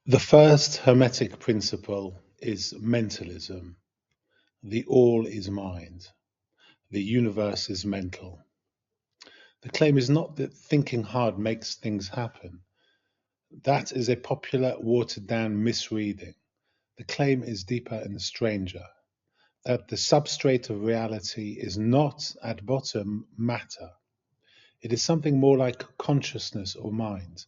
The first Hermetic principle is mentalism. The all is mind. The universe is mental. The claim is not that thinking hard makes things happen. That is a popular, watered down misreading. The claim is deeper and stranger, that the substrate of reality is not, at bottom, matter. It is something more like consciousness or mind.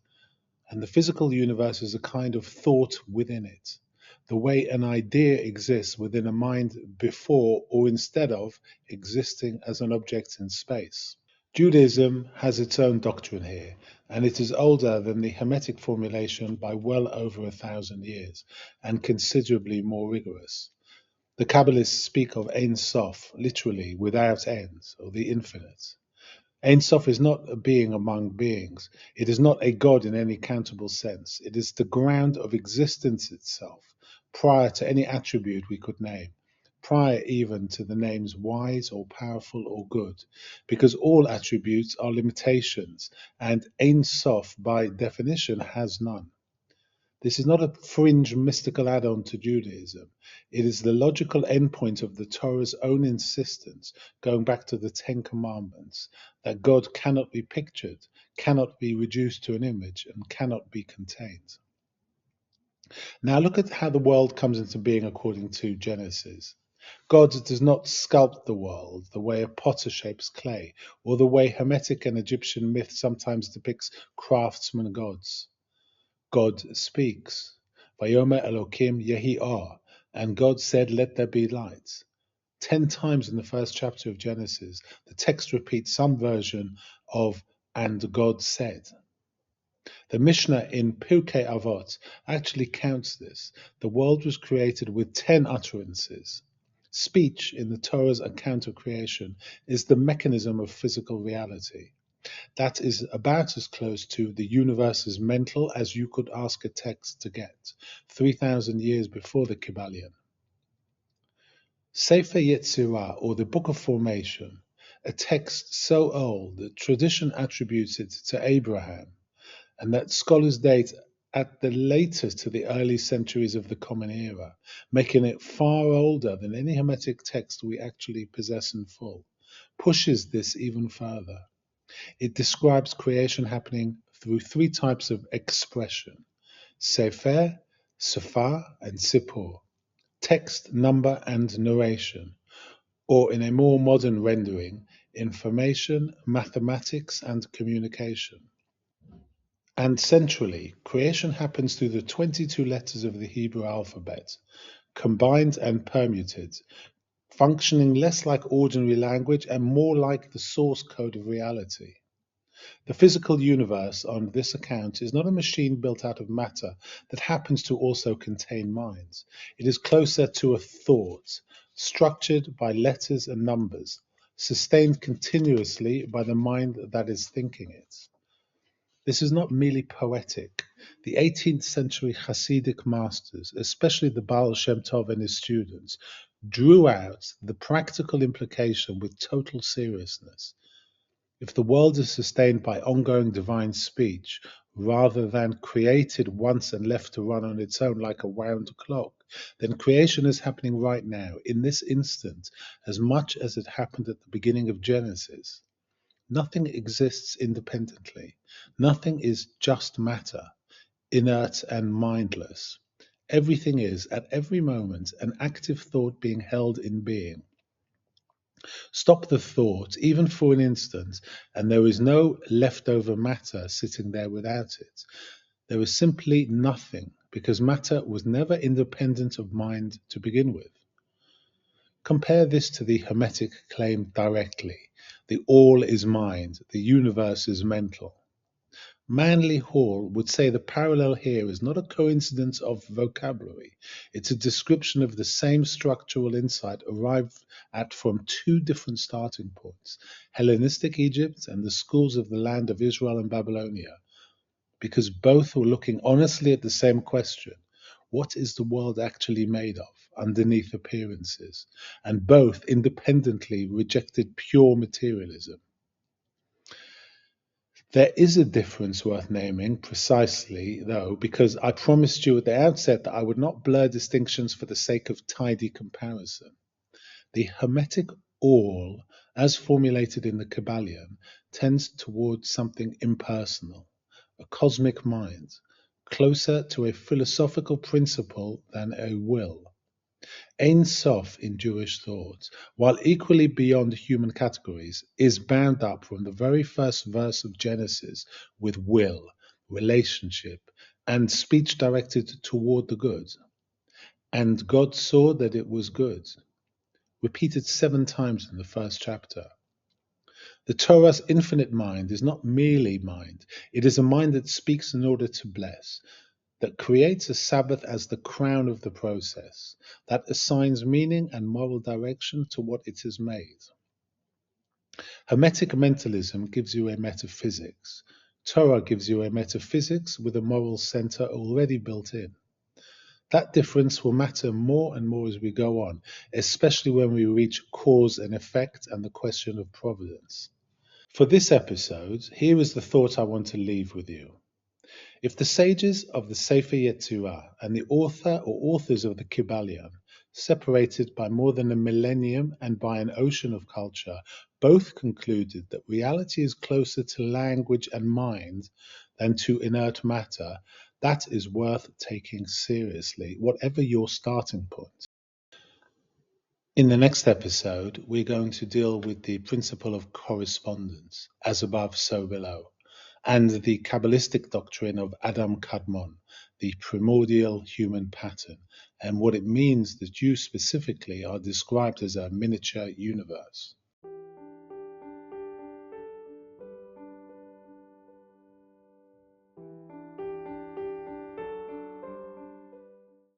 And the physical universe is a kind of thought within it, the way an idea exists within a mind before or instead of existing as an object in space. Judaism has its own doctrine here, and it is older than the Hermetic formulation by well over 1,000 years, and considerably more rigorous. The Kabbalists speak of Ein Sof, literally without ends, or the infinite. Ein Sof is not a being among beings. It is not a God in any countable sense. It is the ground of existence itself, prior to any attribute we could name, prior even to the names wise or powerful or good, because all attributes are limitations, and Ein Sof, by definition, has none. This is not a fringe mystical add-on to Judaism. It is the logical endpoint of the Torah's own insistence, going back to the Ten Commandments, that God cannot be pictured, cannot be reduced to an image, and cannot be contained. Now look at how the world comes into being according to Genesis. God does not sculpt the world the way a potter shapes clay, or the way Hermetic and Egyptian myth sometimes depicts craftsman gods. God speaks. Vayomer Elokim Yehi Or, and God said, "Let there be light." 10 times in the first chapter of Genesis, the text repeats some version of "and God said." The Mishnah in Pirkei Avot actually counts this. The world was created with 10 utterances. Speech, in the Torah's account of creation, is the mechanism of physical reality. That is about as close to the universe is mental as you could ask a text to get, 3,000 years before the Kybalion. Sefer Yetzirah, or the Book of Formation, a text so old that tradition attributes it to Abraham, and that scholars date at the latest to the early centuries of the Common Era, making it far older than any Hermetic text we actually possess in full, pushes this even further. It describes creation happening through 3 types of expression: Sefer, Safar, and Sipur, text, number, and narration, or in a more modern rendering, information, mathematics, and communication. And centrally, creation happens through the 22 letters of the Hebrew alphabet, combined and permuted, functioning less like ordinary language and more like the source code of reality. The physical universe, on this account, is not a machine built out of matter that happens to also contain minds. It is closer to a thought, structured by letters and numbers, sustained continuously by the mind that is thinking it. This is not merely poetic. The 18th century Hasidic masters, especially the Baal Shem Tov and his students, drew out the practical implication with total seriousness. If the world is sustained by ongoing divine speech, rather than created once and left to run on its own like a wound clock, then creation is happening right now, in this instant, as much as it happened at the beginning of Genesis. Nothing exists independently. Nothing is just matter, inert and mindless. Everything is, at every moment, an active thought being held in being. Stop the thought, even for an instant, and there is no leftover matter sitting there without it. There is simply nothing, because matter was never independent of mind to begin with. Compare this to the Hermetic claim directly. The all is mind, the universe is mental. Manly Hall would say the parallel here is not a coincidence of vocabulary. It's a description of the same structural insight arrived at from 2 different starting points, Hellenistic Egypt and the schools of the land of Israel and Babylonia, because both were looking honestly at the same question: what is the world actually made of, underneath appearances? And both independently rejected pure materialism. There is a difference worth naming precisely, though, because I promised you at the outset that I would not blur distinctions for the sake of tidy comparison. The Hermetic all, as formulated in the Kybalion, tends towards something impersonal, a cosmic mind, closer to a philosophical principle than a will. Ein Sof in Jewish thought, while equally beyond human categories, is bound up from the very first verse of Genesis with will, relationship, and speech directed toward the good. And God saw that it was good, repeated 7 times in the first chapter. The Torah's infinite mind is not merely mind, it is a mind that speaks in order to bless, that creates a Sabbath as the crown of the process, that assigns meaning and moral direction to what it has made. Hermetic mentalism gives you a metaphysics. Torah gives you a metaphysics with a moral center already built in. That difference will matter more and more as we go on, especially when we reach cause and effect and the question of providence. For this episode, here is the thought I want to leave with you. If the sages of the Sefer Yetzirah and the author or authors of the Kybalion, separated by more than a millennium and by an ocean of culture, both concluded that reality is closer to language and mind than to inert matter, that is worth taking seriously, whatever your starting point. In the next episode, we're going to deal with the principle of correspondence, as above, so below, and the Kabbalistic doctrine of Adam Kadmon, the primordial human pattern, and what it means that you specifically are described as a miniature universe.